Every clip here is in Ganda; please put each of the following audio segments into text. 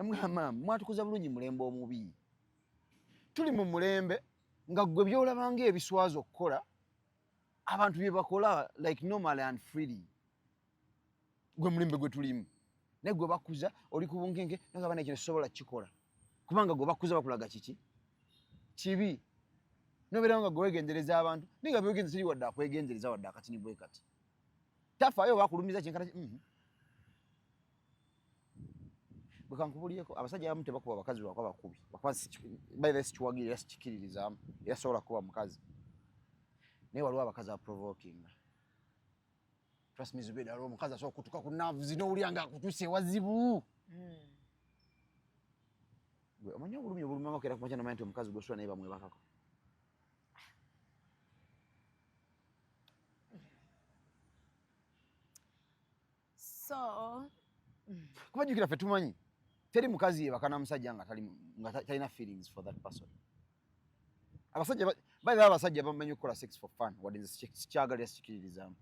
namugamba mwatukuza bulungi mulembe omubi tuli mu mulembe nga gwe byolabanga ebiswazo okukola abantu bye bakola like normal and freely gwe mulembe gwe tulimu naye gwe bakuza oli ku bunkenke nga bana ekyo sobola kikola kubanga gwe bakuza bakulaga kiki kibi nobeera nga gwe wegendereza abantu ninga byogenze teri wadde akwegenzereza wadde akatini bwe kati tafaayo bakulumiza kyenkana bwekankubulyeko abasajja abamu tebakuba abakazi lwako abakubi bakuba sikiwagirira sikikiririzaamu era sobola kuba mukazi naye waliwo abakazi aprovokinga trust me Zubeda waliwo omukazi asobola okutuka ku naavu zinowulya nga akutuuse ewazibu omanyi obulumi obulumangako era kumakya nomanyi nti omukazi gwosula naye bamwebakako kubajjukira ffe tumanyi teri mukazi yebaka na musajja nga talina feelings for that person abasajja abasajja bamanyi okukola sex for fun wadde sikyagalira sikikiririzaamu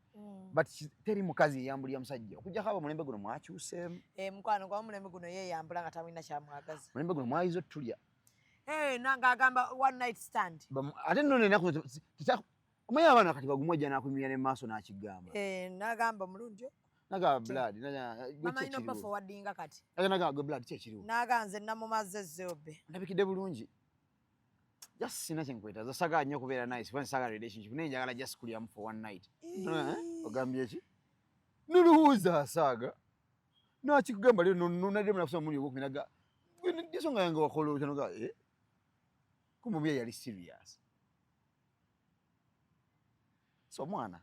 but teri mukazi yeyambulya musajja okujjako abo mulembe guno mwakyuseemu mukwano gwa mulembe guno yeyambula nga tamulina kyamwagaza mulembe guno mwayiza otulya nanga agamba one night stand ate nno nenaku omanyi abaana kati bagumwejja nakumirira ne maaso n'akigamba nagamba mulungi naga blood mama ino pa forwardinga kati naga go blood kyekiriwo naga nze namumaze zobe ndabikidde bulungi just sina kyenkweta zasaga nnyo kubeera nice when saga relationship naye njagala just kulyamu for one night ogambye ki nuluwuza asaga nakikugamba lero nonadde munakusoma muli ogwokuminaga ensonga yange wakola otanoga kumubya yali serious so mwana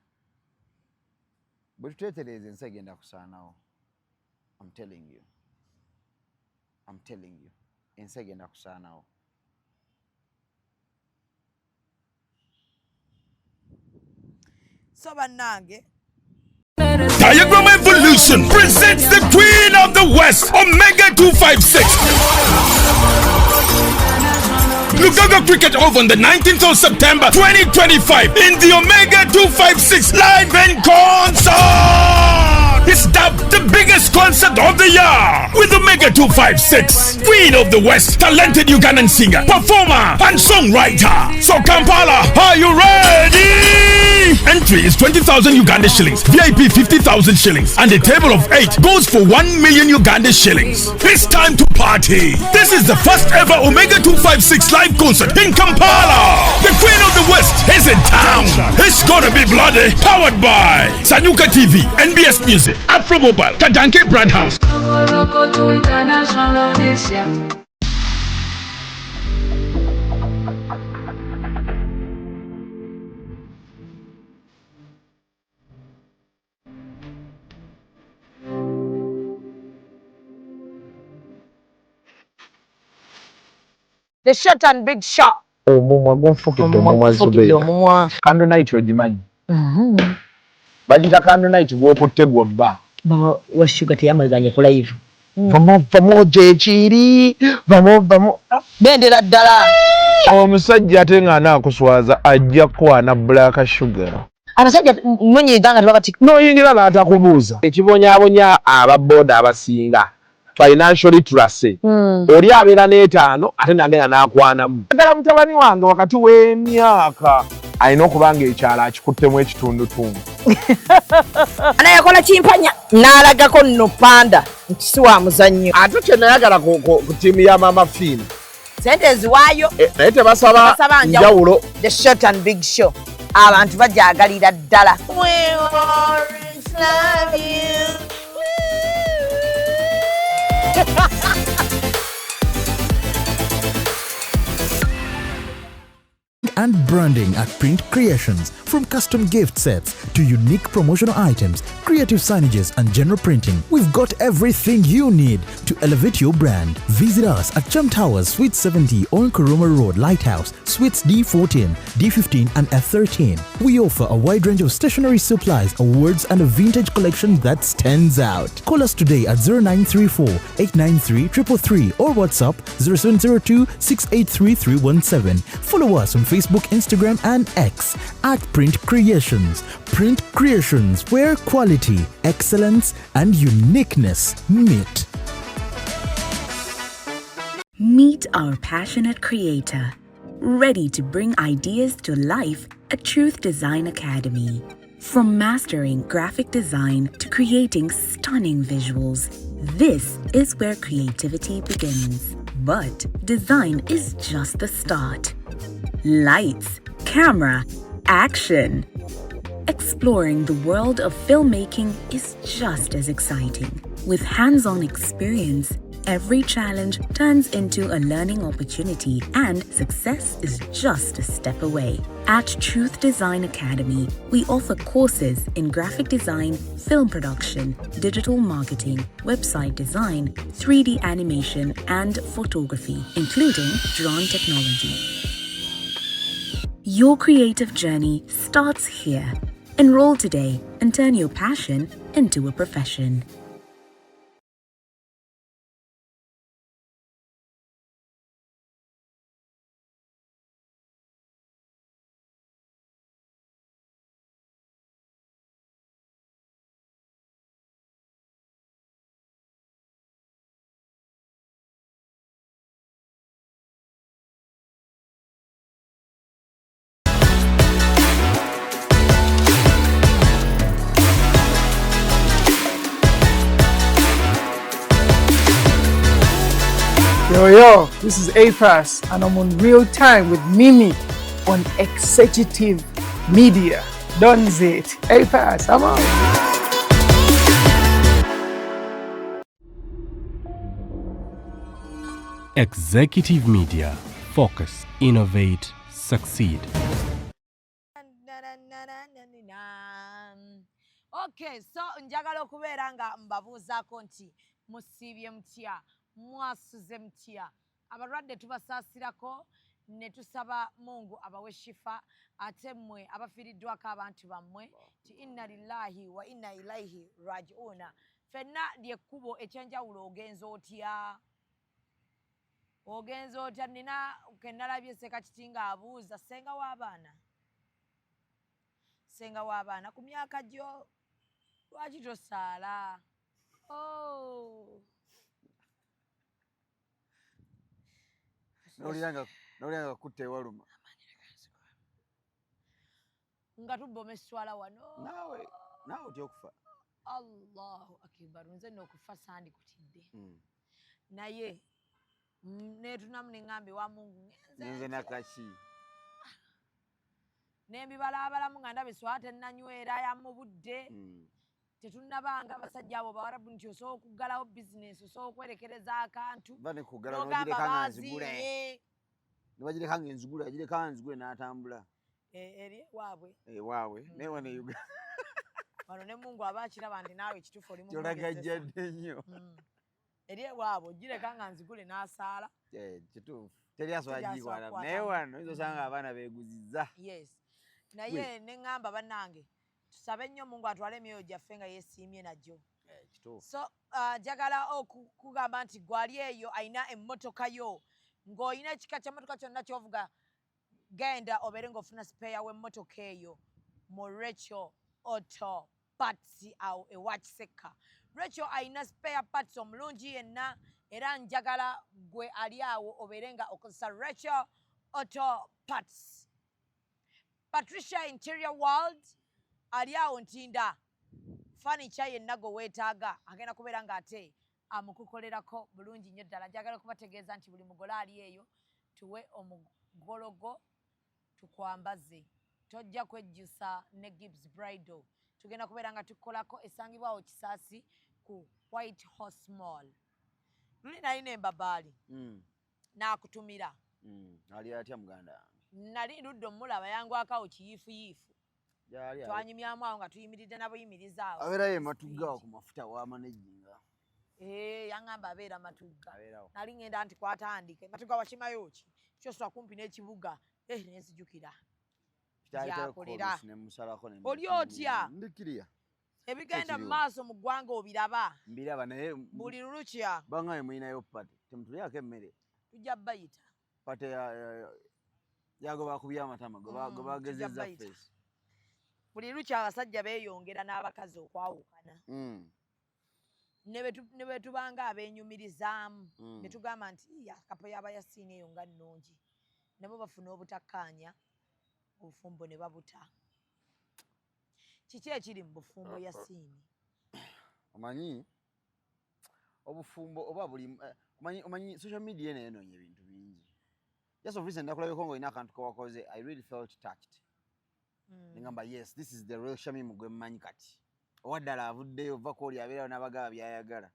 bwe tuteetereza ensi egenda kusaanawo I'm telling you ensi egenda kusaanawo so bannange Diagram Evolution presents the Queen of the West, Omega 256. Lugaga Cricket Oval on the 19th of September 2025 in the Omega 256 live in concert. It's dubbed the biggest concert of the year with Omega 256, Queen of the West, talented Ugandan singer, performer, and songwriter. So Kampala, are you ready? Entry is 20,000 Uganda shillings, VIP 50,000 shillings, and a table of 8 goes for 1 million Uganda shillings. It's time to party. This is the first ever Omega 256 live concert in Kampala. The Queen of the West is in town. It's gonna be bloody. Powered by Sanyuka TV, NBS Music, Afro Mobile, Kadanke Brand House. The short and big shot. Omumwa gonfukidde omumwa Zubeda. Candle night ogimanyi. Bagita candle night bw'okutte gw'obba. Wa sugar teyamazanye ku live. Vamo gyekiri. Vamo. Bendera ddala. Omusajja ate nga anaakuswaza ajja kwana black sugar. Abasajja nonyiganga tebakati. N'oyingira n'atakubuuza. Ekibonyaabonya ababooda abasinga. Financial literacy. Oli abeera n'etaano ate nagenda n'akwanamu. Ddala mutabani wange wakati w'emyaka alina okuba ng'ekyalo akikuttemu ekitundutundu. Anayakola kimpanya n'alagako nno panda nti si wa muzannyo. Ate kye nayagala ku ttiimu ya Mama Fina. Sente eziwaayo. Naye tebasaba njawulo. The short and big show. Abantu bajaagalira ddala. We always love you. And branding at Print Creations. From custom gift sets to unique promotional items, creative signages and general printing, we've got everything you need to elevate your brand. Visit us at Chum Towers, Suite 70 on Kuruma Road, Lighthouse, Suites D14, D15 and F13. We offer a wide range of stationery supplies, awards and a vintage collection that stands out. Call us today at 0934 893 333 or WhatsApp 0702 683 317. Follow us on Facebook, Instagram and X at Print Creations. Print Creations, where quality, excellence and uniqueness meet. Meet our passionate creator, ready to bring ideas to life at Truth Design Academy. From mastering graphic design to creating stunning visuals, this is where creativity begins. But design is just the start. Lights, camera, action. Exploring the world of filmmaking is just as exciting. With hands-on experience, every challenge turns into a learning opportunity and success is just a step away. At Truth Design Academy, we offer courses in graphic design, film production, digital marketing, website design, 3D animation, and photography, including drone technology. Your creative journey starts here. Enroll today and turn your passion into a profession. Yo, this is APAS and I'm on Real Time with Mimi on Executive Media. Done it. APAS, I'm out. Executive Media. Focus, innovate, succeed. Okay, so njagala okubeera nga mbabuuzaako nti musiibye mutya, mwasuze mutya. Abalwadde tubasaasirako ne tusaba Mungu abawe shifa, ate mmwe abafiiriddwako abantu bammwe ti inna lillahi wa inna ilaihi rajiuna. Ffenna lyekkubo ekyenjawulo ogenza otya? Ogenza otya? Nina ke nalabye Ssekatiti ng'abuuza ssenga w'abaana. Ssenga w'abaana ku myaka gyo lwaki tosaala? Oh. Noliranga kutta ewaluma. Nga tubba eswala wano. Naawe otya okufa. Allahu akbar. Nze n'okufa sandikutidde. Naye neetunamu ne ŋŋambe wa Mungu nze nakaki. N'embibalaabalamu nga ndaba eswala tennanywera ya mu budde. Tetunnabanga abasajja abo Bawarabu nti osobola okuggalawo bizinesi, osobola okwerekereza akantu. N'ogamba baaziye. Ne bagireka ng'enzigula, yagireka ng'enzigule n'atambula. Eri waabwe. Waabwe, naye wano e Uganda. Wano ne Mungu aba akiraba nti naawe ekituufu oli mu kyolagajjadde nnyo. Eri waabwe ogireka nga nzigule n'asaala. Kituufu. Teri asobola gikwata. Naye wano oyinza osanga abaana beeguzizza. Yes. Naye ne ŋŋamba bannange tusabe nnyo Mungu atwale emyoyo gyaffe nga yeesiimye najjo. So njagala okugamba nti gwali eyo alina emmotoka yo ng'olina ekika ky'emmotoka kyonna ky'ovuga, genda obeere ng'ofuna sipeeya w'emmotoka eyo mu Rachel Auto Parts awo ewa Kiseka. Rachel alina spare parts omulungi yenna, era njagala gwe ali awo obeere nga okozesa Rachel Auto Parts. Patricia Interior World ali awo ntinda. Furniture yenna gwe weetaaga agenda kubeera ng'ate amukukolerako bulungi nnyo ddala. Njagala kubategeeza nti buli mugole ali eyo tuwe omugologo tukwambaze. Tojja kwejjusa ne Gibbs Bridal. Tugenda kubeera nga tukolako esangibwawo Kisaasi ku White Horse Mall. Luli nalina embabaali. N'akutumira. Ali atya muganda wange? Nali ludde omulaba yangwakawo kiyiifuyiifu. Twanyumyamu awo nga tuyimiridde nabuyimiriza awo. Abeera ye Matugga ku mafuta wa manejinga. Yaŋŋamba abeera Matugga. Nali ŋŋenda nti kwatandike. Matugga wakimayo ki? Kyosula kumpi n'ekibuga. Nenzijukira. Gyakolera. Oli otya? Ndikiriya. Ebigenda mu maaso mu ggwanga obiraba. Mbiraba naye buli lulukya. Bangaye mulinayo pate. Temutulyako emmere. Tujja bayita. Pate yagoba kubya amatama gwe bagezezza face. Buli lukya abasajja beeyongera n'abakazi okwawukana. ne bwe tubanga abenyumirizaamu ne tugamba nti akapo yaba yasiini eyo nga nnungi nabo bafuna obutakkaanya obufumbo ne babuta kiki ekiri mu bufumbo yasiini omanyi obufumbo oba buli omanyi social media eno enoonye ebintu bingi just of recent nakulabeko ng'olina akantu kewakoze I really felt touched nengamba yes this is the real Shamim gwe mmanyi kati owaddala avuddeyo ova kwoli abeerawo n'abagaba byayagala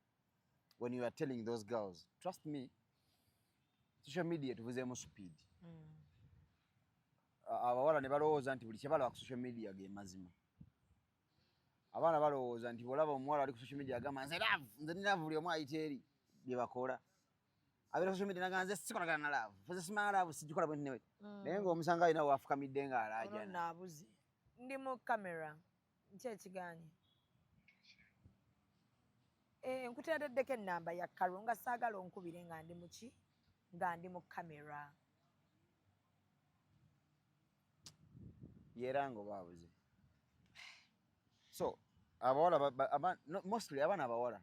when you are telling those girls trust me social media tuvuzeemu speed abawala ne balowooza nti buli kye balaba ku social media ge mazima abaana balowooza nti bw'olaba omuwala ali ku social media agamba nze ni laavu buli omu ayita eri bye bakola abeera social media naga nze sikolagana na laavu nze simala laavu sijikola bwe ntinewe naye ng'omusanga alina waafukamidde ng'alaajana naabuze ndi mu kamera nki ekiganye nkuteereddeko ennamba ya kalo nga saagala onkubire nga ndi muki nga ndi mu kamera yeera ng'obaabuze so abawala mostly abaana abawala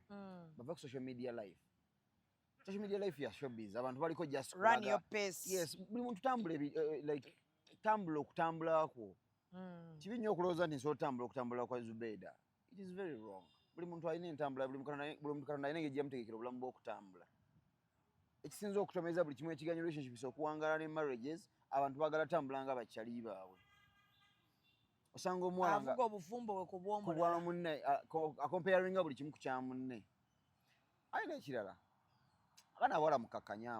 bava ku social media life ya showbiz abantu baliko just run your pace yes buli muntu tambula like tambula okutambula kwo kibi nnyo okulowooza nti nsobola otambula okutambula kwa Zubeida it is very wrong buli muntu alina entambula buli muntu Katonda alina engeri gyeyamutegekera obulamu bw'okutambula ekisinza okutomeza buli kimu ekiganya relationships okuwangaala ne marriages abantu baagala tambula nga bakyali baabwe osanga omuwala nga avuga obufumbo bwe ku bw'omulala munne akomparinga buli kimu ku kya munne alina ekirala abaana abawala mukakkanya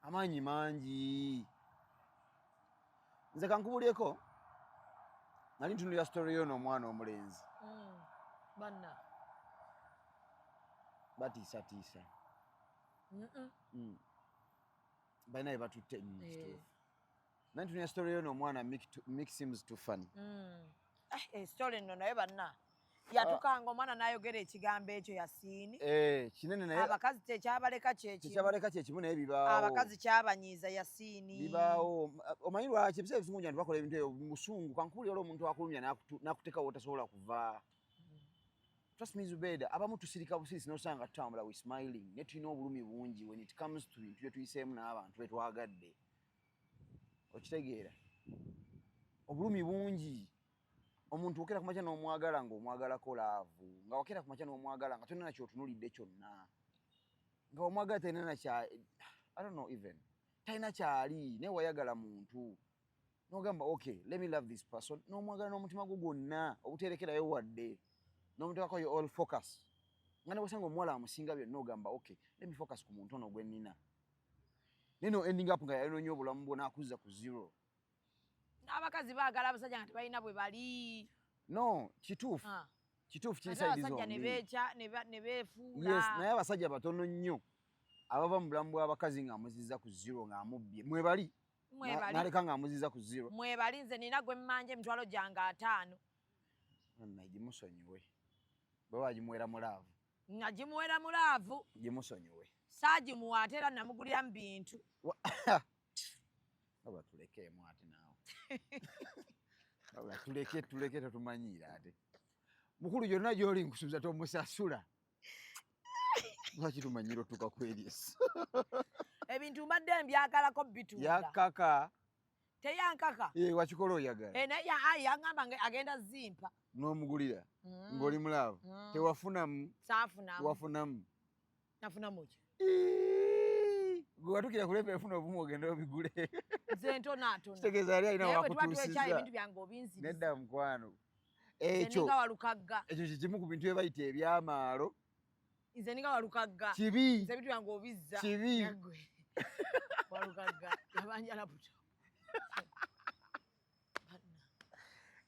amaanyi mangi nze kankubulyeko nali ntunulira story yo n'omwana omulenzi banna batiisatiisa balina bye batutte kituufu nali ntunulira story yo n'omwana Mick seems too funny story nno naye banna yatukanga omwana n'ayogera ekigambo ekyo yasiini kinene naye abakazi tekyabaleka kyekimu naye bibaawo abakazi kyabanyiiza yasiini bibaawo omanyi lwaki ebiseera ebisinga nti bakola ebintu ebyo musungu kankubulira olwo omuntu akulumya n'akutekawo otasobola kuva trust me Zubeida abamu tusirika busirisi n'osanga tutambula we smiling ne tulina obulumi bungi when it comes to bintu bye tuyiseemu n'abantu be twagadde okitegeera obulumi bungi omuntu okera ku makya n'omwagala ng'omwagalako laavu nga wakera ku makya n'omwagala nga tolina kyotunulidde kyonna nga omwagala talina I don't know even talina kyali naye wayagala muntu n'ogamba okay let me love this person n'omwagala n'omutima gwo gwonna obuterekerayo wadde n'omutekako yo all focus nga ne bwosanga omuwala amusinga byonna ogamba okay let me focus ku muntu ono gwe nnina neno ending up nga yalina nnyo obulamu bwo n'akuzza ku zero n'abakazi baagala abasajja nga tebalina bwe bali no kituufu kinsaidizo abasajja ne beefuula yes naye abasajja batono nnyo abava mu bulamu bw'abakazi ng'amuzizza ku zero ng'amubbye mwebali n'aleka ng'amuzizza ku zero mwebali nze nina gwe mmanja emitwalo gyange 5 naye gimusonyiwe bwe bagimuwera mu laavu nagimuwera mu laavu gimusonyiwe saagimuwa ate era namugulira mu bintu aba tulekeemu ate naawe aba tuleke tetumanyiira ate mukulu gyonna gy'oli nkusuubiza tomusasula lwaki tumanyira otuuka ku Elias ebintu mbadde mbyagalako bitunda yakaka teyankaka wakikola oyagala naye yangamba agenda zimpa n'omugulira ng'oli mulaavu tewafunamu wafunamu nafunamu ki gwe watukira kulemba efuna obumu ogenda obigule nze ntonaatona kitegeeza yali alina wakutuusiza ebintu byange obinziriza nedda mukwano ninga walukagga ekyo kikimu ku bintu bye bayita ebyamaalo nze ninga walukagga kibi nze ebintu byange obizza kibi walukagga yabanjala buto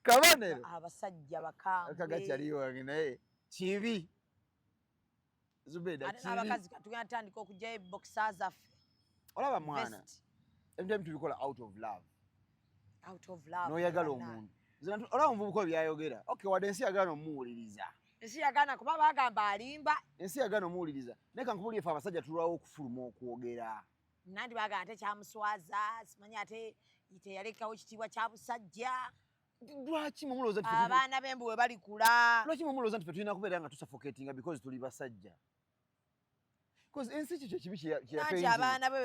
kabanero abasajja bakambwe kagakyaliyo wange naye kibi Zubeida kibi abakazi tugenda tutandika okugyayo ebokisa zaffe olaba mwana ebintu tubikola out of love n'oyagala omuntu olaba omuvubuka byayogera okay wadde ensi yagala n'omuwuliriza ensi yagana kuba bagamba alimba ensi yagala n'omuwuliriza naye kankubulira ffe abasajja tulwawo okufuluma okwogera nandi bagamba tekyamuswaza simanyi ate teyalekawo kitiibwa kya busajja lwaki mumulooza nti abaana b'embuwe balikula lwaki mumulooza nti ffe tulina kubeera nga tusuffocatinga because tuli basajja because ensi kikyo kibi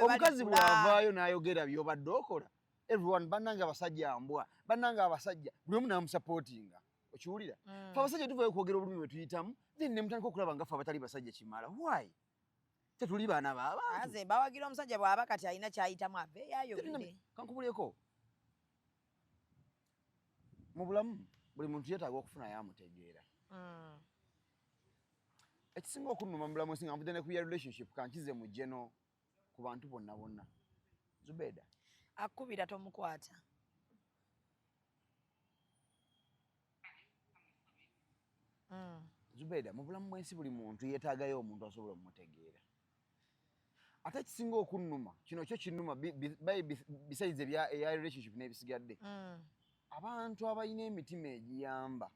omukazi bw'avaayo n'ayogera by'obadde okola everyone bannanga abasajja mbwa bannanga abasajja buli omu n'amusapootinga okiwulira fe abasajja tuvaayo okwogera obulumi bwe tuyitamu then ne mutandika okulaba nga ffe abatali basajja kimala why tetuli baana b'abantu aze bawagira omusajja bw'aba kati alina kyayitamu aveeyo ayogere kankubuleko mu bulamu buli muntu yeetaaga okufuna yamutegeera ekisinga okunnuma mu bulamu singa nvudde ne ku ya relationship kankize mu jeno ku bantu bonna bonna Zubeda akubira tomukwata Zubeda mu bulamu bw'ensi buli muntu yeetaagayo omuntu asobola omutegeera ate ekisinga okunnuma kino kyo kinnuma besides eya relationship n'ebisigadde abantu abalina emitima egiyamba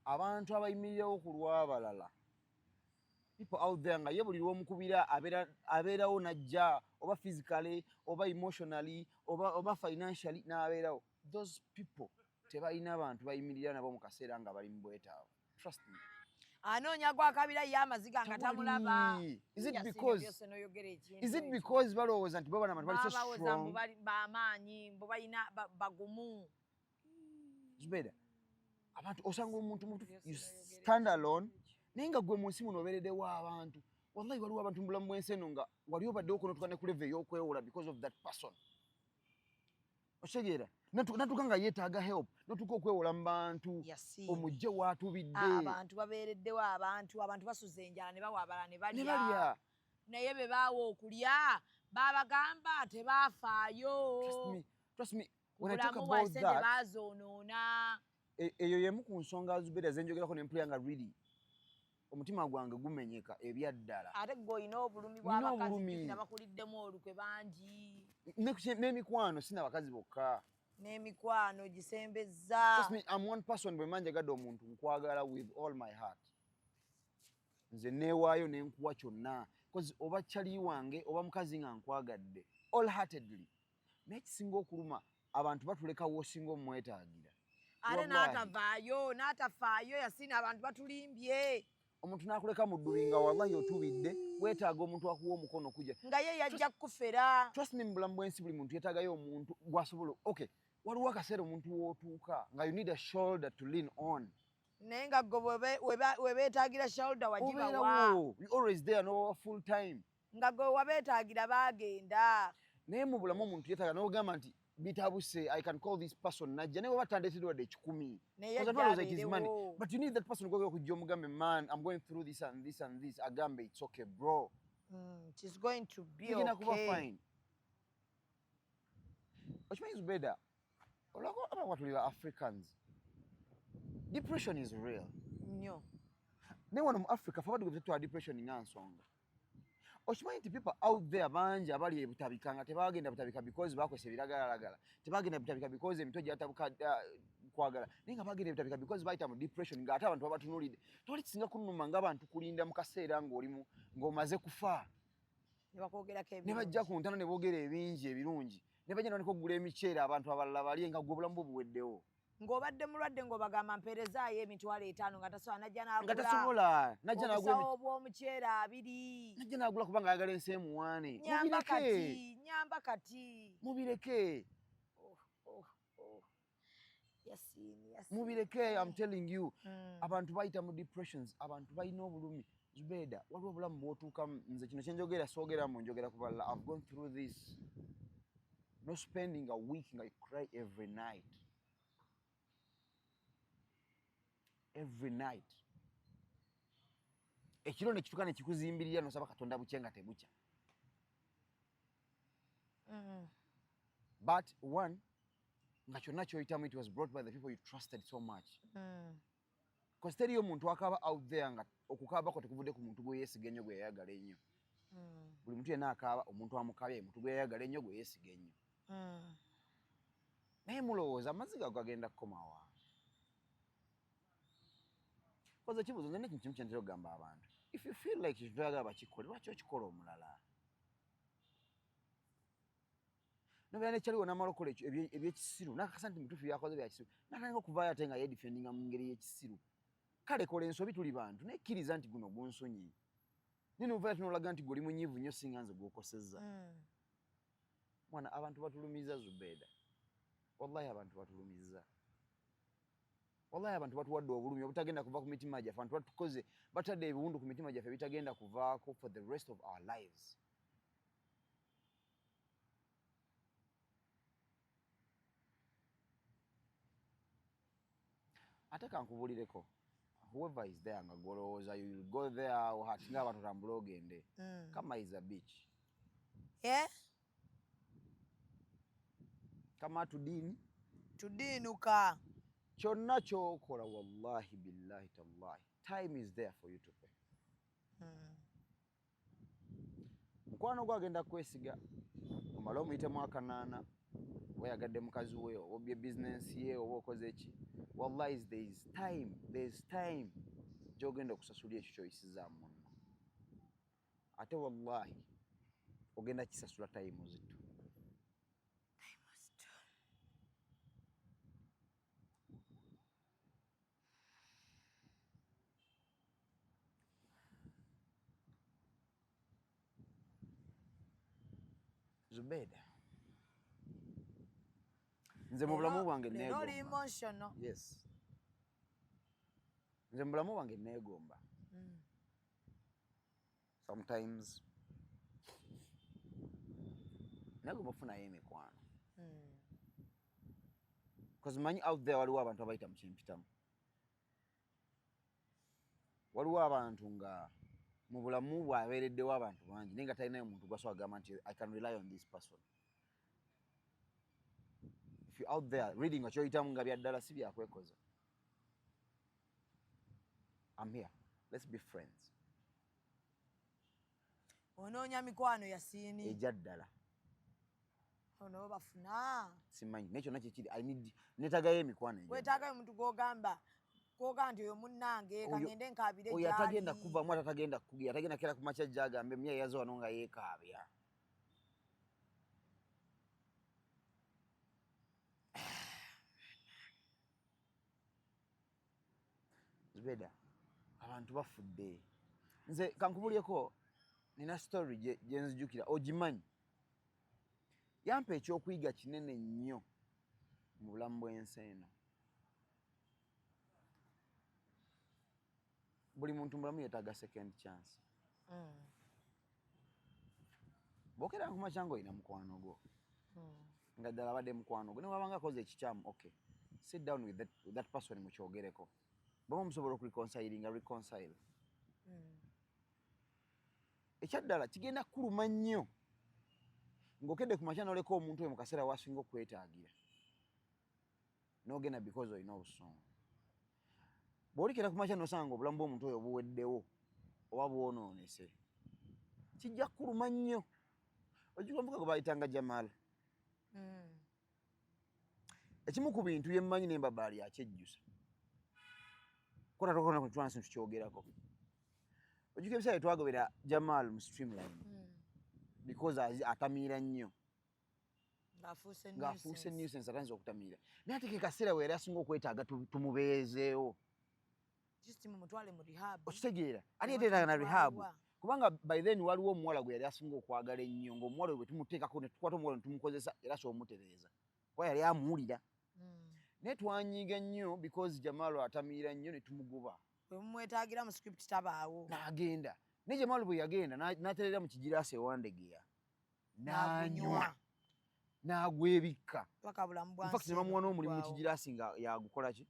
abantu abayimirirawo ku lw'abalala people out there nga ye buli lw'omukubira abeerawo najja oba physically oba emotionally oba financially n'abeerawo those people tebalina abantu bayimirira nabo mu kaseera nga bali mu bwetaavu trust me anoonya gwakabira ye amaziga nga tamulaba is it because balowooza nti babana abantu bali so strong bamaanyi mbo balina bagumu Zubeda abantu osanga omuntu you stand alone naye nga gwe mu nsi muno obeereddewo abantu wallahi waliwo abantu mu bulamu bw'ensi eno nga wali obaddewo notuka ne ku level ey'okwewola because of that person okitegeera natuka nga yeetaaga help natuka okwewola mu bantu omujje waatubidde abantu babeereddewo abantu basuza enjala ne bawa abalala ne balya naye be baawa okulya babagamba tebaafaayo trust me when I talk about that bazoonoona eyo yemu ku nsonga Zubeda zenjogerako nempulira nga really omutima gwange gumenyeka ebyaddala ate gwe olina obulumi bw'abakazi nabakuliddemu olukwe bangi n'emikwano sina bakazi bokka n'emikwano gisembezza trust me I'm one person bwe manjagadde omuntu nkwagala with all my heart nze neewaayo nenkuwa kyonna because oba kyali wange oba mukazi nga nkwagadde all heartedly naye kisinga okuluma abantu batuleka w'osinga omwetaagira ate n'atafaayo yasina abantu batulimbye omuntu n'akuleka mu ddubi nga wallahi otubidde weetaaga omuntu akuwa omukono kujja nga ye yajja kukufera trust me mu bulamu bw'ensi buli muntu yeetaagayo omuntu gwasobola okay waliwo akaseera omuntu w'otuuka nga you need a shoulder to lean on naye nga gwe webeetaagira shoulder wagibawa you always there no full time nga gwe wabeetaagira baagenda naye mu bulamu omuntu yeetaaga n'ogamba nti bitabuse I can call this person najja naye oba tandeetedde wadde ekikumi but you need that person okujja omugambe man I'm going through this and this and this agambe it's okay bro it's going to be kuba fine okimanyi Zubeda olwako abakwa tuli ba Africans depression is real nnyo naye wano mu Africa fe abadde gwe depression nga nsonga okimanyi nti people out there bangi abali ebutabika nga tebagenda butabika because bakozesa ebiragalalagala tebagenda butabika because emitwe gyatabuka kwagala naye nga bagenda butabika because bayita mu depression ng'ate abantu babatunuulidde tewali kisinga kunnuma ng'abantu kulinda mu kaseera ng'omaze kufa ne bajja ku ntano ne boogera ebingi ebirungi ne bajja naboneka okugula emiceere abantu abalala balye nga gwe obulamu bwe buweddewo ng'obadde mulwadde ng'obagamba mpeerezaayo emitwalo 5 nga tasobola nga tasobola najja n'agula bw'omuceere 2 najja n'agula kubanga ayagala ensi emuwaane nyamba kati mubireke mubireke I'm telling you abantu bayita mu depressions abantu balina obulumi Zubeda waliwo obulamu bw'otuukamu nze kino kyenjogera soogeramu njogera ku balala I've gone through this no spending a week nga you cry every night ekiro ne kituka ne kikuzimbirira nosaba Katonda bukye nga tebukya but one nga kyonna kyoyitamu it was brought by the people you trusted so much because teriyo omuntu akaba out there nga okukaabako tekuvudde ku muntu gwe yeesiga ennyo gwe yayagala ennyo buli muntu yenna akaaba omuntu amukabye muntu gwe yayagala ennyo gwe yeesiga ennyo naye mulowooza amaziga gagenda kukomawa koze ekibuuzo nze nekintu kimu kyentera okugamba abantu if you feel like kitwagala bakikole lwaki okikola omulala Nobya nekyaliwo n'amalokola ebyekisiru nakakasa nti mutuufu byakoze bya kisiru natandika okuvaayo ate nga yeedifendinga mu ngeri y'ekisiru. Kale kola ensobi tuli bantu nekkiriza nti guno gunsonyi. Ninuvaayo tunolaga nti gwe oli munyiivu nnyo singa nze gw'okosezza. Mwana abantu batulumiza Zubeda. Wallahi abantu batulumiza. Wallahi abantu batuwadde obulumi obutagenda kuva ku mitima gyaffe. Abantu batukoze batadde ebiwundu ku mitima gyaffe bitagenda kuvaako for the rest of our lives. Ate kankubulireko. Whoever is there nga golowooza you will go there hati ng'abantu tambula ogende. Kama is a beach. Yeah? Kama tudiinuka. Kyonna ky'okola wallahi billahi tallahi time is there for you to pay. Mukwano gwo agenda kwesiga omala omuyitemu akanaana weyagadde mukazi we obye business ye oba okoze ki wallahi there is time gy'ogenda okusasulira ekyo kyoyisizaamu munno ate wallahi ogenda kisasula time zitto. Zubeda. Nze mu bulamu bwange neegomba. Yes. Nze mu bulamu bwange neegomba. Sometimes neegomba okufunayo emikwano. Because manyi out there waliwo abantu abayita mu kimpitamu. Waliwo abantu nga mu bulamu bwabeereddewo abantu bangi naye nga talinayo muntu gwaso agamba nti I can rely on this person. If you're out there reading nga kyoyitamu nga byaddala si byakwekoza. I'm here. Let's be friends. Onoonya mikwano yasiini. Ejyaddala. Ono bafuna. Simanyi nekyo nakyo kiri I need netagayo emikwano ejyaddala. Weetagayo omuntu gw'ogamba koga nti oyo munnange kangende nkaabire gyali. Oyo atagenda kuva mwata atagenda kugira atagenda kera ku makya gy'agambe mye yazo wano nga yeekaabya. Zubeda abantu bafudde. Nze kankubulyeko nina story gye nzijukira ogimanyi. Yampa ekyokuyiga kinene nnyo mu bulamu bw'ensi eno. Buli muntu mulamu yeetaaga second chance. Bw'okera ku makya ng'olina mukwano gwo. Nga ddala abadde mukwano gwo. Ne wabanga akoze ekikyamu, okay. Sit down with that person mukyogereko. Bw'oba musobola reconcile. Ekyaddala kigenda kuluma nnyo. Ng'okedde ku makya n'oleka omuntu oyo mu kaseera w'asinga okwetaagira. N'ogenda because olina obusungu. Bw'olikira ku makya n'osanga obulamu bw'omuntu oyo buweddewo oba bwonoonese. Kijja kuluma nnyo. Ojjukira omuvuka gwe baayitanga Jamal. Ekimu ku bintu bye mmanyi n'embabaali akyejjusa. Kota tokona ku twansi tukyogerako. Ojjukira ebiseera twagobera Jamal mu streamline. Because atamiira nnyo. Ng'afuuse nuisance atanze okutamiira. Naye ate ke kaseera we yali asinga okwetaaga tumubeezeewo. Just mumutwale mu rehab. Okitegeera. Ate yeteetaaga na rehab. Kubanga by then waliwo omuwala gwe yali asinga okwagala ennyo ng'omuwala we bwe tumuteekako ne tukwata omuwala ne tumukozesa era s'omutereeza. Kuba yali amuwulira. Naye twanyiiga nnyo because Jamal atamiira nnyo ne tumugoba. Bwe mumwetaagira mu script tabaawo. N'agenda. Ne Jamal bwe yagenda n'atereera mu kigiraasi ewandegeya. N'anywa. N'agwebikka. Paka bulamu bwansi. In fact ne bamuwa n'omulimu mu kigiraasi nga yagukola ki?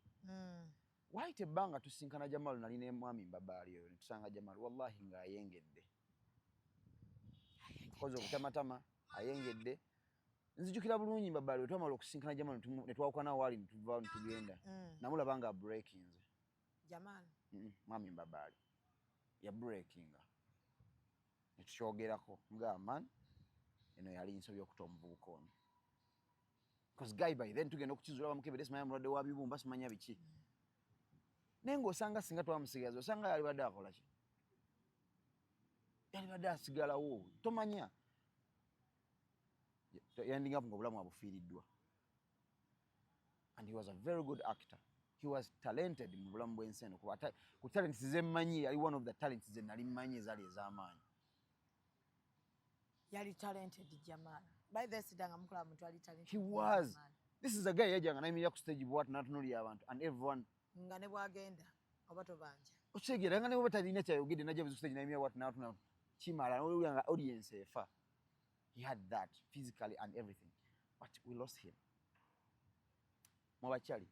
Waite ebbanga tusinkana Jamal nali ne mwami Mbabaali oyo ne tusanga Jamal wallahi ng'ayengedde. Koze okutamatama ayengedde. Nzijukira bulungi Mbabaali we twamala okusinkana Jamal ne twawukana wali ne tuva ne tugenda. Namulaba nga breakinze. Jamal. Mwami Mbabaali. Ya breakinga. Ne tukyogerako nga man eno yali nsobi okuta omuvubuka ono. Because guy by then tugenda okukizula bamukebere simanya mulwadde wa bibumba simanya biki. Naye ng'osanga singa twamusigaza osanga yali badde akola ki? Yali badde asigalawo tomanya. ending up ng'obulamu abufiiriddwa. And he was a very good actor. He was talented mu bulamu bw'ensi eno. Ku talents ze mmanyi yali one of the talents ze nali mmanyi ezaali ez'amaanyi. Yali talented Jamal. By the sidanga mukula muntu ali talented. He was. This is a guy yajanga nayimirira ku stage bw'ati n'atunuulira abantu and everyone. Nga ne bwagenda oba tobanja. Okitegera nga ne bwe batalina kyayogedde najja ku stage nayimirira bw'ati n'atunuulira kimala n'olulya nga audience efa. He had that physically and everything. But we lost him. Mwabakyali.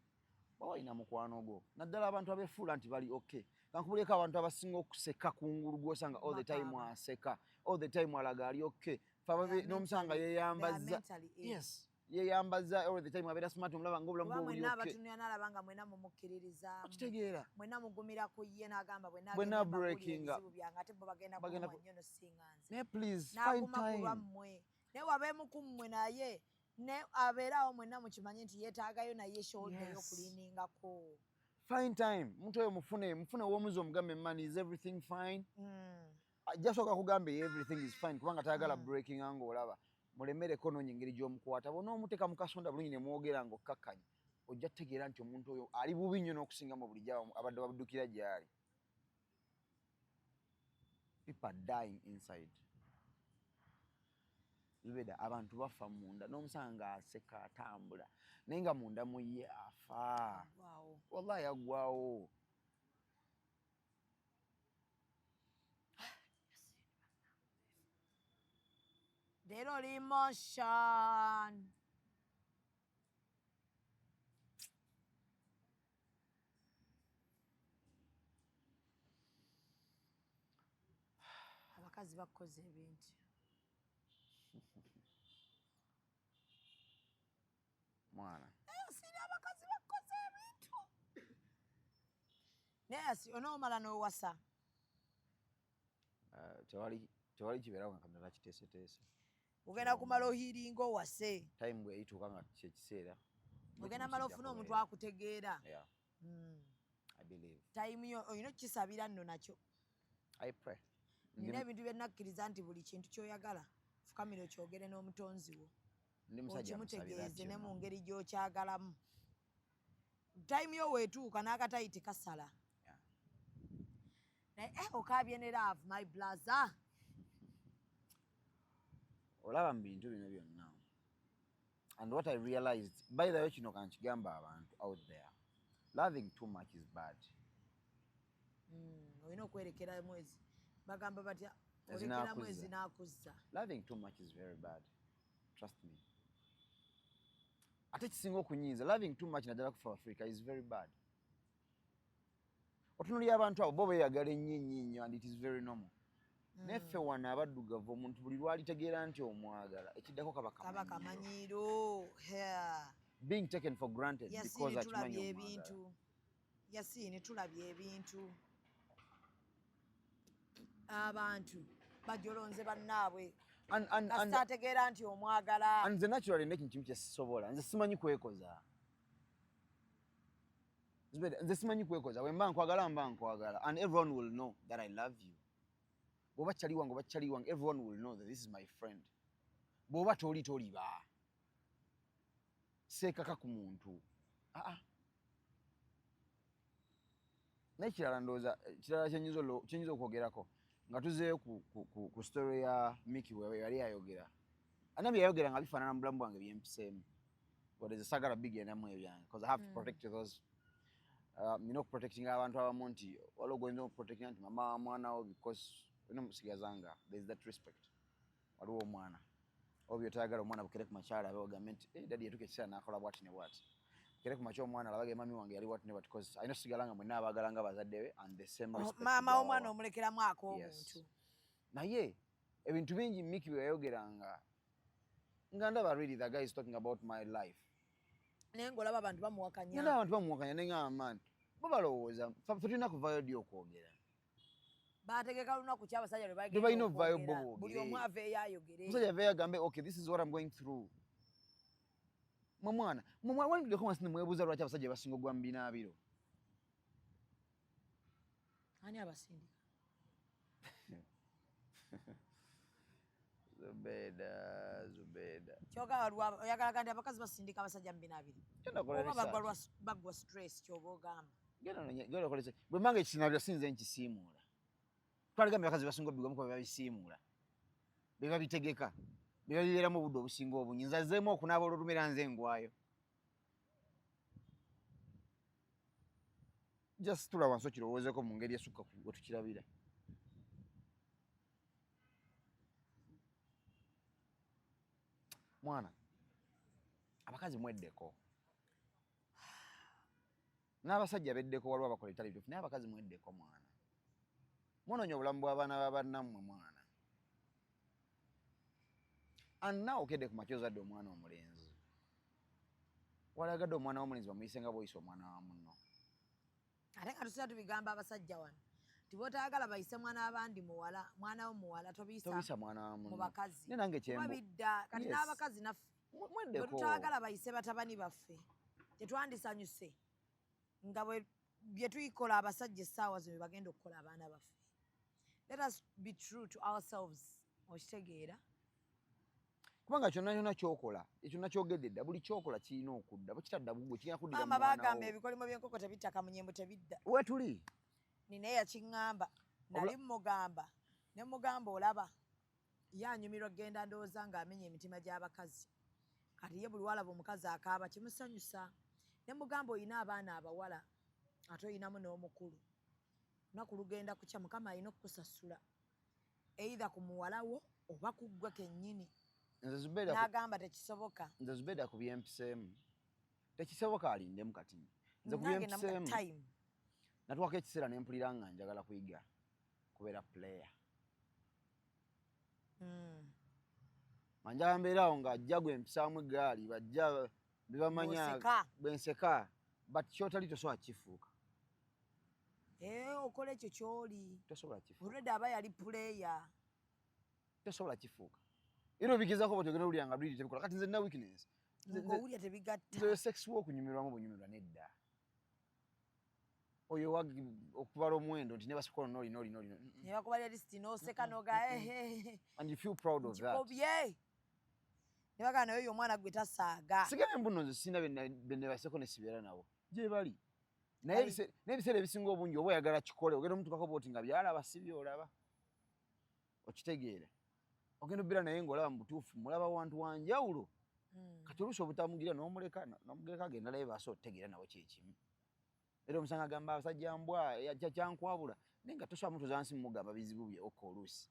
Bawalina mukwano gwo. Naddala abantu abeefuula nti bali okay. Kankubuleko abantu abasinga okuseka kungulu gw'osanga all the time aseka. All the time alaga ali okay. Fababe n'omusanga yeeyambaza. Yes. Yeeyambaza all the time abeera smart omulaba ng'obulamu bwo buli okay. Mwena abatunira n'alabanga mwena mumukkiririzaamu. Okitegeera. Mwena mugumira ku ye n'agamba bwena breaking up. Ate bo bagenda kuluma nnyo no singa nze. Ne please find time. Ne wabeemu ku mmwe naye ne abeerawo mwena mukimanyi nti yeetaagayo naye shoulder y'okuliningako. Find time. Muntu oyo mufune w'omuzi omugambe man is everything fine. Ajjasooka kugambe everything is fine kubanga tayagala breaking ango olaba. Mulemereko n'onyengeri gy'omukwata bw'onoomuteeka mu kasonda bulungi ne mwogera ng'okkakkanya ojja kutegeera nti omuntu oyo ali bubi nnyo n'okusinga mu bulijjo abadde babuddukira gy'ali. People are dying inside. Zubeda abantu bafa munda n'omusanga aseka atambula naye nga munda mu ye afa. Wallahi aggwawo. Little emotion. Abakazi bakoze ebintu. Mwana. Siri abakazi bakoze ebintu. Nesi onoomala n'owasa. Tewali kibeerawo nga Katonda kiteeseteese. Ogenda kumala ohiringa owase. Time bwe eyituuka nga kyekiseera. Ogenda mala ofuna omuntu akutegeera. Yeah. I believe. Time yo olina okukisabira nno nakyo. I pray. Nina ebintu bye nakkiriza nti buli kintu ky'oyagala fukamira okyogere n'omutonzi wo. Ndi musajja okimutegeeze ne mu ngeri gy'okyagalamu. Time yo weetuuka n'akatayiti kasala. Naye okaabye ne love my brother. Olaba mu bintu bino byonna. And what I realized, by the way, kino kankigamba abantu out there, loving too much is bad. Olina okwerekera mwezi. Bagamba batya olekera mwezi n'akuzza. Loving too much is very bad. Trust me. Ate kisinga okunyiiza, loving too much naddala kufa Africa is very bad. Otunuulira abantu abo bo beeyagala ennyo and it is very normal. Neffe wano abaddugavu omuntu buli lwalitegeera nti omwagala ekiddako kaba kamanyiiro. Being taken for granted because akimanyi ebintu. Yasini tulabye ebintu. Abantu bajolonze bannaabwe. Kasita ategeera nti omwagala. Nze naturally nekintu kimu kye sisobola. Nze simanyi kwekoza. Nze simanyi kwekoza. Bwe mba nkwagala and everyone will know that I love you. Bw'oba kyali wange everyone will know that this is my friend. Bw'oba toliba. Seekaka ku muntu. Naye kirala ndowooza kirala kyenyinza okwogerako nga tuzeeyo ku story ya Mickey we yali ayogera. Anabbi yayogera nga bifaanana mu bulamu bwange byempiseemu. Wadde saagala bigendamu ebyange because I have to protect those protecting abantu abamu nti waliwo gwenza okuprotectinga nti mama wa mwana wo because musigazanga there is that respect. Waliwo omwana obyo tayagala omwana bukere ku makyala abe ogambe nti daddy yatuuka ekiseera n'akola bwati ne bwati. Bukere ku makya omwana alabage mami wange yali bwati ne bwati because alina sigalanga mwenna abaagala nga bazadde be and the same respect. Maama w'omwana omulekeramu ak'omuntu. Naye ebintu bingi Mickey bwe yayogeranga nga ndaba really the guy is talking about my life. Naye ng'olaba abantu bamuwakanya. Ndaba abantu bamuwakanya ne ngamba man bo balowooza ffe tulina kuvaayo ddi okwogera. Baategeka lunaku ki abasajja lwe balina ovaayo bo boogere. Buli omu aveeyo ayogere. Omusajja aveeyo agambe okay this is what I'm going through. Mwana wandiddeko masini mwebuuza lwaki abasajja basinga ogwa mu binaabiro. Ani abasindika? Zubeda. Zubeda. Kyoga walwa oyagala kandi abakazi basindika abasajja 2 oba bagwa stress kyoba ogamba. Genda kolese. Bwe mange ekisinabyo sinze nkisiimuula. Twaligambe abakazi basinga obigamu ko babisiimuula. Beba bitegeka. Beba bibeeramu obudde obusinga obungi. Nzazeemu okunaaba olulumira nze ngwayo. Just tula wansi okirowoozeeko mu ngeri esukka gwe tukirabira. Mwana, abakazi mweddeko. N'abasajja beddeko waliwo abakola ebitali bituufu naye abakazi mweddeko mwana. Munoonya obulamu bw'abaana b'abannammwe mwana. Anna okedde ku makya ozadde omwana omulenzi. Walagadde omwana w'omulenzi bamuyise nga bw'oyise omwana wa munno. Ate nga tusiba tubigamba abasajja wano. Tibootayagala bayise mwana abandi muwala, mwana wo muwala tobiyisa mwana wa munno. Mu bakazi. Ne nange kyembo. Babidda kati n'abakazi naffe. Mweddeko. Tutayagala bayise batabani baffe. Tetwandisanyuse. Nga bye tuyikola abasajja essaawa zino bagenda okukola abaana baffe. Let us be true to ourselves. Okitegeera. Kubanga kyonna kyokola, ekyo kyogedde dda buli kyokola kirina okudda. Bwekitadda bugwe kirina kuddira mu mwana wo. Maama bagamba ebikolimo by'enkoko tebittaka mu nnyembo tebidda. Wetuli. Nina yakiŋŋamba. Nali mugamba. Ne mugamba olaba. Ye anyumirwa genda ndowooza ng'amenya emitima gy'abakazi. Kati ye buli walaba omukazi akaaba kimusanyusa. Ne mugamba oyina abaana abawala ate oyinamu n'omukulu. Lunaku lugenda kukya Mukama alina okukusasula. Either ku muwala wo oba ku ggwe kennyini. N'agamba tekisoboka. Nze Zubeda ku byempiseemu. Tekisoboka alindemu kati. Nze ku byempiseemu. Natuwako ekiseera ne mpulira nga njagala kuyiga kubeera player. Manjala mbeerawo ng'ajja gwe mpisaamu eggaali bajja bibamanya bwenseka but kyotali tosobola kifuuka. Okola ekyo ky'oli. Tosobola kifuuka. Already aba yali player. Tosobola kifuuka. Era obigezaako bw'otogenda owulira nga lwiri tebikola. Kati nze nina weakness. Ng'owulira tebigatta. Nze sex wo okunyumirwamu bunyumirwa nedda. Oyo okubala omuwendo nti ne basikola n'olina. Ne bakubalira lisiti n'oseka n'oga And you feel proud of that. Nkikobye. Ne bagamba naye oyo omwana gwe tasaaga. Sigala embuno nze sina benne baseko ne sibeera nabo. Gye bali. Naye ebiseera ebisinga obungi oba oyagala kikole ogenda omutukako bw'oti nga byalaba si byolaba. Okitegeera. Ogenda obbira naye ng'olaba mu butuufu mulaba wantu wa njawulo. Kati oluusi obutamugira n'omuleka agenda laye baasa otegeera nawe kyekimu. Era omusanga agamba abasajja mbwa kyankwabula naye nga tosobola mutuuza wansi mugamba bizibu bye okko oluusi.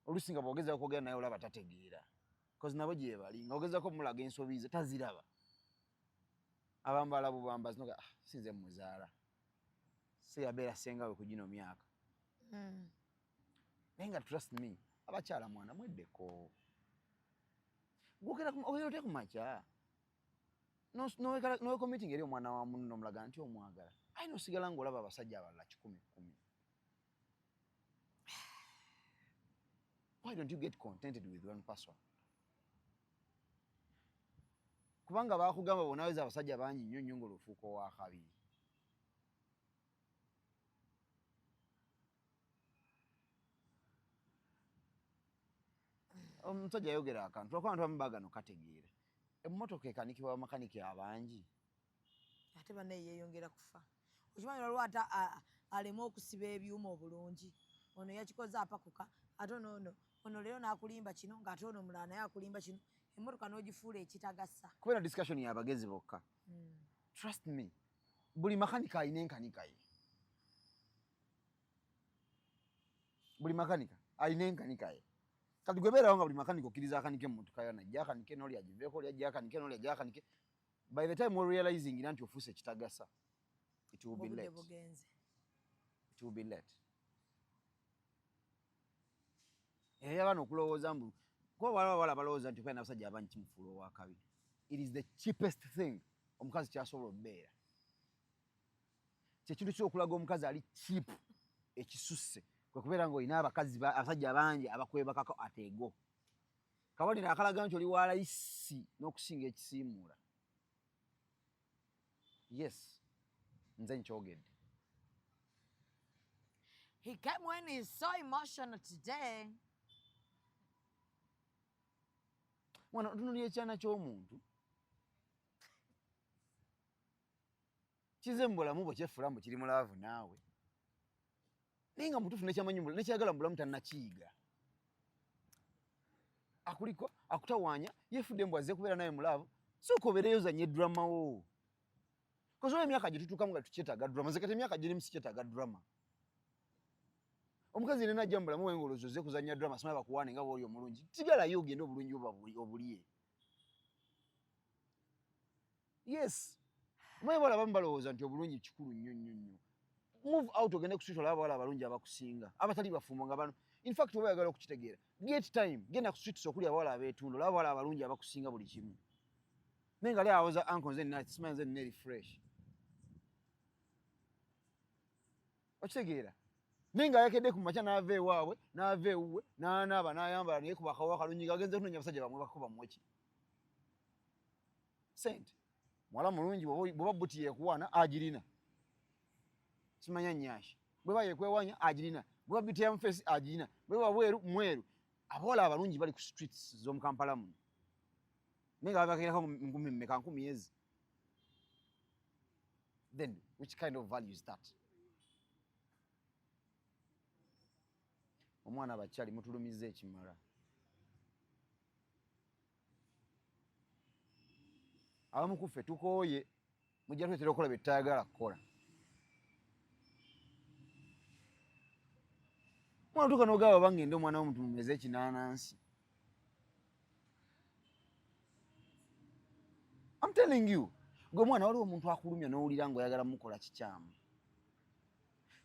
Oluusi nga bw'ogezaako okwogera naye olaba tategeera. Because nabo gye bali nga ogezaako mulaga ensobi ze taziraba. Abambala bubamba zinoga sinze muzaala. Si yabeera senga we ku gino myaka. Naye nga trust me abakyala mwana mweddeko. Ogera ku makya. No committing eri omwana wa munno omulaga nti omwagala. Ayina osigala ng'olaba abasajja abalala 10. Why don't you get contented with one person? Kubanga baakugamba bonaweza abasajja bangi nnyo ng'olufuuka ow'akabi. Omusajja ayogera akantu lwakuba abantu abamu baagano kategeera. Emmotoka ekanikibwa bamakaniki abangi. Ate banne yeeyongera kufa. Okimanyi lwaliwo ate aleme okusiba ebyuma obulungi. Ono yakikoze apakuka ate ono leero n'akulimba kino ng'ate ono omulala naye akulimba kino. Emmotoka n'ogifuula ekitagasa. Kubeera discussion y'abagezi bokka. Trust me. Buli makanika alina enkanika ye. Buli makanika alina enkanika ye. Kati gwe beerawo nga buli makanika okkiriza akanike emmotoka yo najja akanike n'oli agiveeko oli ajja akanike n'oli ajja akanike. By the time we're realizing nti ofuuse ekitagasa, it will be late. It will be late. Abaana okulowooza mbu kuba wala balowooza nti okwena abasajja abangi kimufuula ow'akabi. It is the cheapest thing omukazi kyasobola obbeera. Kyekintu ky'okulaga omukazi ali cheap ekisusse kwe kubeera ng'olina abasajja bangi abakwebakako ateego. Kabonero akalaga nti oli wa layisi n'okusinga ekisiimuula. Yes, nze nkyogedde. He came when he's so emotional today. mwana otunuulira ekyana ky'omuntu kize mu bulamu bwe kyefula mbu kiri mu laavu naawe naye nga mutuufu nekyamanyi nekyagala mu bulamu tannakiyiga akuliko akutawaanya yeefudde mbu azze kubeera nawe mu laavu sooka obeereyo zanye drama wo kozola emyaka gye tutuukamu nga tukyetaaga drama nze kati emyaka gyerimu sikyetaaga drama omukazi yenna najja mu bulamu bwe ng'olowooza ozze kuzannya drama simanyi bakuwaane nga bw'oli omulungi tigalayo ogende obulungi obulye yes omanyi bawala abamu balowooza nti obulungi kikulu nnyo move out ogende ku street olaba bawala abalungi abakusinga abatali bafumo nga bano in fact oba oyagala okukitegeera get time genda ku streets okuli abawala abeetundu olaba bawala abalungi abakusinga buli kimu naye nga ali awoza uncle nze nina simanyi nze nina refresh okitegeera naye nga ayakedde ku makya n'ava ewaabwe n'ava ewuwe n'anaaba n'ayambala naye kuba akawa akalungi ng'agenze kunoonya abasajja bamwe bakuba muki sente muwala mulungi bw'oba buti yeekuwaana agirina simanya nnyashi bweba yekwewanya agirina bweba biti ya mufesi agirina bweba bweru mweru abawala abalungi bali ku streets z'omu Kampala muno naye nga babakerako nkumi mmeka 10 then which kind of value is that omwana abakyali mutulumiza ekimala abamu ku ffe tukooye mujja tuletera okukola bye tutayagala kukola mwana tuka n'ogaba bangenda omwana w'omuntu mumeze ekinaanansi I'm telling you gwe mwana waliwo omuntu akulumya n'owulira ng'oyagala mukola kikyamu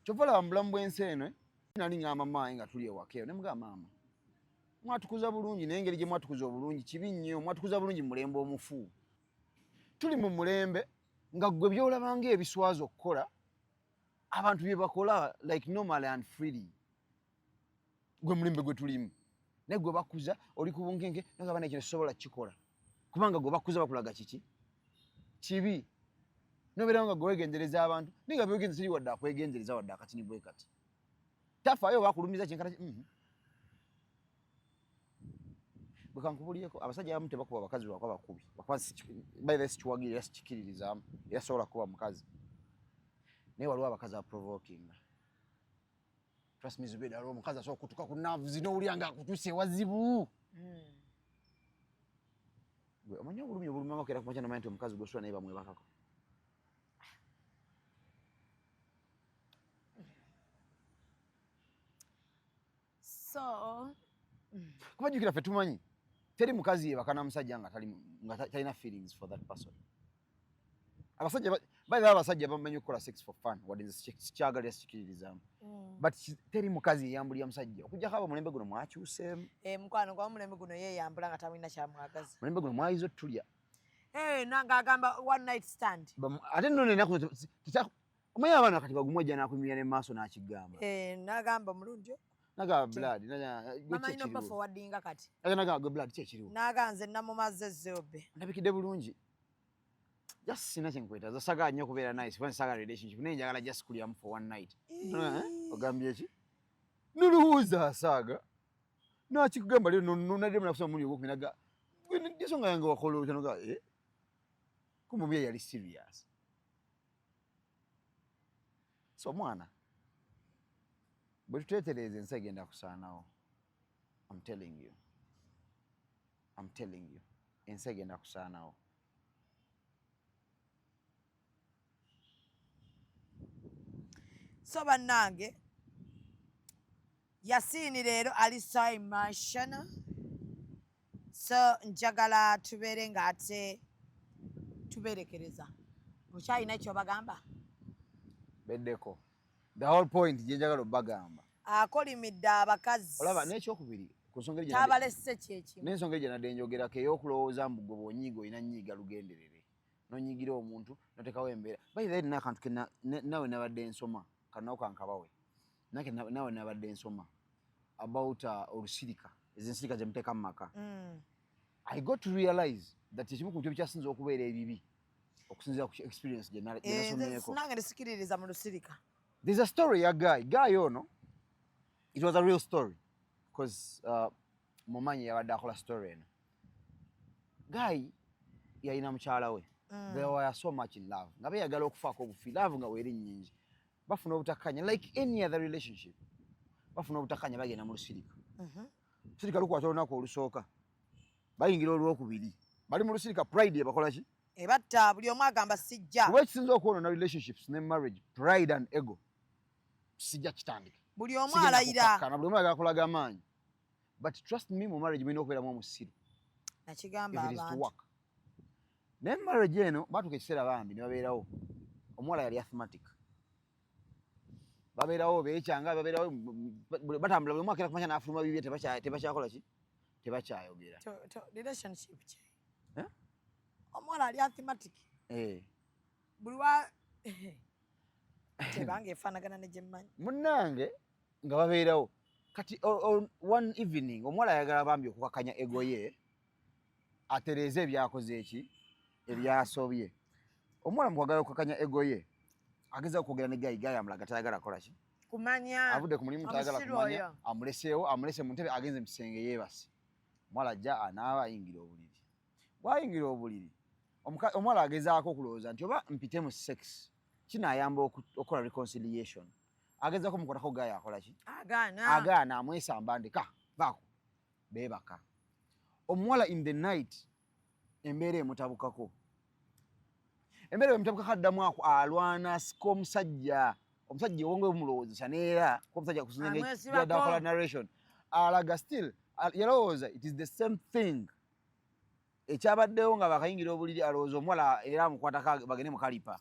kyova laba mu bulamu bw'ensi eno nali ngamba maayi nga tuli ewaka eyo ne mugamba maama mwatukuza bulungi naye engeri gye mwatukuza obulungi kibi nnyo mwatukuza bulungi mu mulembe omufu tuli mu mulembe nga gwe byolaba ng'ebiswaza okukola abantu bye bakola like normally and freely gwe mulembe gwe tulimu naye gwe bakuza oli ku bunkenke nagamba naye kino sisobola kukikola kubanga gwe bakuza bakulaga kiki kibi nobeerawo nga gwe weegendereza abantu naye nga byegendereza teri wadde akwegendereza wadde akatini bwe kati tafaayo bakulumiza kyenkata bwe kankubuliyeko abasajja abamu tebakuba abakazi lwako abakubi baire sikiwagire era sikikiririzaamu era sobola kuba mukazi naye waliwo abakazi aprovokinga trust me Zubeda waliwo omukazi asobola okutuka ku naavu zino owulira nga akutuusa ewazibu gwe omanyi obulumi obulumanga okera kumakya nomanyi nti omukazi gwosula naye bamwebakako so kuba jjukira ffe tumanyi teri mukazi yebaka na musajja nga talina feelings for that person abasajja baira abasajja bamanyi okukola sex for fun wadde sikyagalira sikiririzaamu but teri mukazi yeyambulira musajja okujjako abo mulembe guno mwakyuseemu mukwano gwa mulembe guno yeyambula nga tamulina kyamwagaza mulembe guno mwayiza otulya nanga agamba one night stand ate nno nenaku omanyi abaana kati bagumwejja nakumirira ne maaso n'akigamba nagamba mulungi nagamba blood mamanyi nopa forwardinga kati nagamba gwe blood kyekiriwo naganze namumaze zobe ndabikidde bulungi just sina kyenkwetaaza sagala nnyo okubeera nice kubanga sagala relationship naye njagala just kulyamu for one night ogambye ki noluwuuza asaaga nakikugamba lero nonademu nakusoma muli ogwokumi naga ensonga yange wakola otya noga kumubya yali serious so mwana bwe tuteetereza ensi egenda kusaanawo I'm telling you ensi egenda kusaanawo so bannange Yasiini leero ali so emotional so njagala tubeere nga ate tuberekereza okyalina kyobagamba beddeko the whole point gye njagala obbagamba akolimidde abakazi olaba n'ekyokubiri ku nsonga tabalesse kyekimu n'ensonga gye nadde njogerako ey'okulowooza mbu gwe bw'onyiiga olina nnyiiga lugenderere n'onyiigira omuntu n'otekawo embeera bayira nina akantu ke nawe nabadde nsoma kanawo kankabawe nawe nabadde nsoma about olusirika ez'ensirika ze muteeka mu maka I got to realize that ekimu ku bintu ebikyasinza okubeera ebibi okusinziira ku experience gye nasomyeko nange nesikiririza mu lusirika. There's a story ya guy ono, it was a real story because mumanyi yabadde akola story eno guy yalina mukyala we they were so much in love nga beyagala okufaako obufi love nga weeri nnyingi bafuna obutakanya like any other relationship bafuna obutakanya bagenda mu lusirika lusirika lukwata olunaku olusooka bayingira olwokubiri bali mu lusirika pride ebakola ki ebatta buli omu agamba sijja kuba ekisinza okwonoona relationships ne marriage pride and ego sijja kitandika buli omu alayira buli omu ayagala kulaga amaanyi but trust me mu marriage mulina okubeeramu omusiru nakigamba abantu naye marriage eno batuuka ekiseera bambi ne babeerawo omuwala yali asthmatic babeerawo beekyanga babeerawo batambula buli omu akeera kumakya n'afuluma bibye tebakyakola ki tebakyayogera relationship ki omuwala ali asthmatic buli wa tebanga efaanagana ne gyemmanyi munnange nga babeerawo kati one evening omuwala ayagala bambi okukakanya ego ye atereeze ebyakoze eki ebyasobye omuwala mu kwagala okukakanya ego ye ageza okwogera ne gayi amulaga tayagala kola ki kumanya avudde ku mulimu tayagala kumanya amulese mu ntebe agenze mu kisenge yeebase omuwala ajja anaaba ayingira obuliri bwayingira obuliri omuwala agezaako okulowooza nti oba mpite mu sex kinaayamba okukola reconciliation agezaako mukwatako gayi akola ki agaana amwesamba ndeka baako beebaka omuwala in the night embeera emutabukako addamu ako alwana sika omusajja ewonge bumulowoozesa neera omusajja kusinzakola narration alaga still yalowooza it is the same thing ekyabaddewo nga bakayingira obuliri alowooza omuwala era amukwatako bagende mukalipa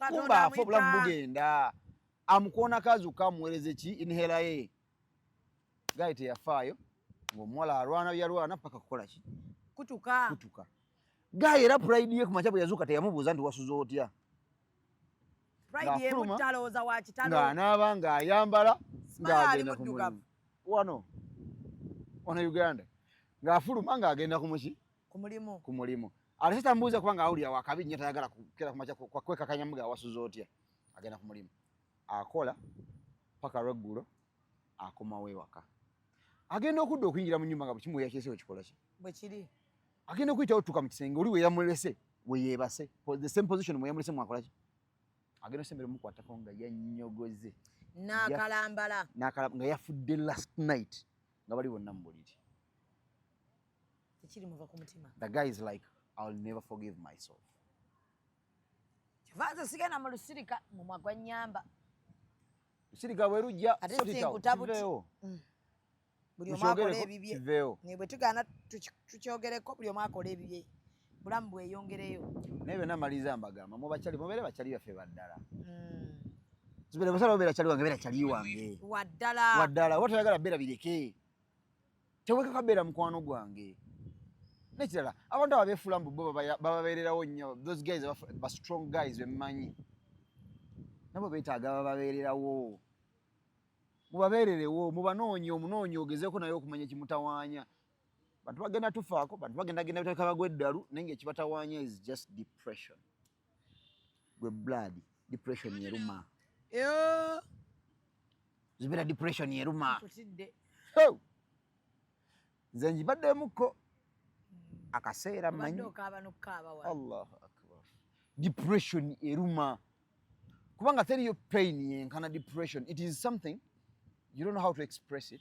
kumba afe obulamu bugenda amukoonako azuuka amuweereza ki inhera ye gayi teyafaayo ng'omuwala yalwana paka kukola ki kutuka gayi era pride ye ku makya bwe yazuuka teyamubuuza nti wasuza otya ng'anaaba ng'ayambala ng'agenda ku mulimu wano Uganda ng'afuluma ng'agenda ku mulimu ate tambuuza kubanga awulira wakabi nnyo tayagala kukera ku makya kwekakanyamu ng'awasuza otya agenda ku mulimu akola paka lweggulo akomawo ewaka agenda okudda okuyingira mu nnyumba nga bukimu weyakyese kikola ki bwe kiri agenda okuyitawo tuka mu kisenge oli weyamulese weyeebase the same position mweyamulese mwakola ki agenda osembera mukwatako nga yannyogoze n'akalambala nga yafudde last night nga bali bonna mu buliri tekiri muva ku mutima the guy is like I'll never forgive myself kivanze sigenda mu lusirika mu mwagwa nnyamba lusirika bwe lujja sotitawo buli omu akola ebibye ne bwe tugaana tukyogereko buli omu akola ebibye bulamu bweyongereyo naye byonna maliza mbagamba mubeere bakyali baffe baddala zibere basala obeera kyali wange beera kyali wange waddala oba toyagala beera bireke tewekaka beera mukwano gwange nekirala abantu abo beefuula mbu bo bababeererawo nnyo those guys ba strong guys bemmanyi nabo beetaaga bababeererawo mubabeererewo mubanoonye omunoonyi ogezeeko naye okumanya ekimutawaanya bantu bagenda tufaako bantu bagendagenda biteka bagwa eddalu naye ngaekibatawaanya is just depression gwe blood depression yeruma zibeera depression yeruma nze njibaddeemukko akaseera manyi Allahu akbar depression eruma kubanga teriyo pain yenkana depression it is something you don't know how to express it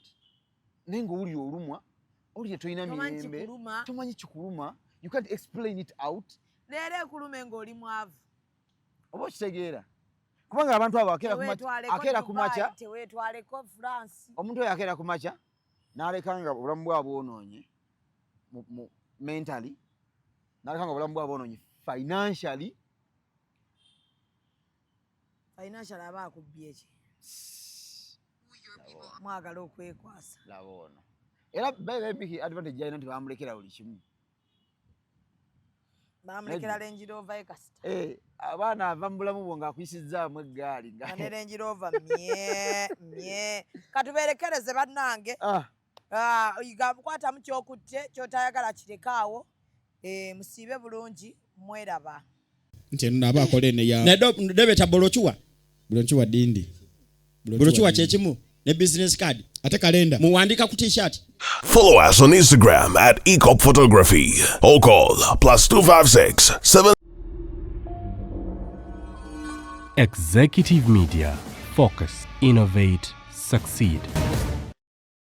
naye ng'owulira olumwa owulira tolina mirembe tomanyi kikuluma you can't explain it out leero ekulume ng'oli mwavu oba okitegeera kubanga abantu abo akeera ku makya teweetwaleko France omuntu oyo akeera ku makya n'aleka nga obulamu bwabwe bwonoonye mentally n'aleka nga obulamu bwabwe bwonoonye financially aba akubbye eki mwagala okwekwasa laba ono era biki advantage yalina nti bamulekera buli kimu bamulekera Range Rover ekasita abaana ava mu bulamu bwo ng'akuyisizzaamu eggaali ne Range Rover mye katubeerekereze bannange kwatamu kyokutte kyotayagala kirekaawo musiibe bulungi mweraba nti eno naba akola ene ya nedebeta bolochuwa dindi bolochuwa kyekimu ne business card ate kalenda muwandika ku t-shirt. Follow us on Instagram at Ecop Photography or call +256 7. Executive Media. Focus, innovate, succeed.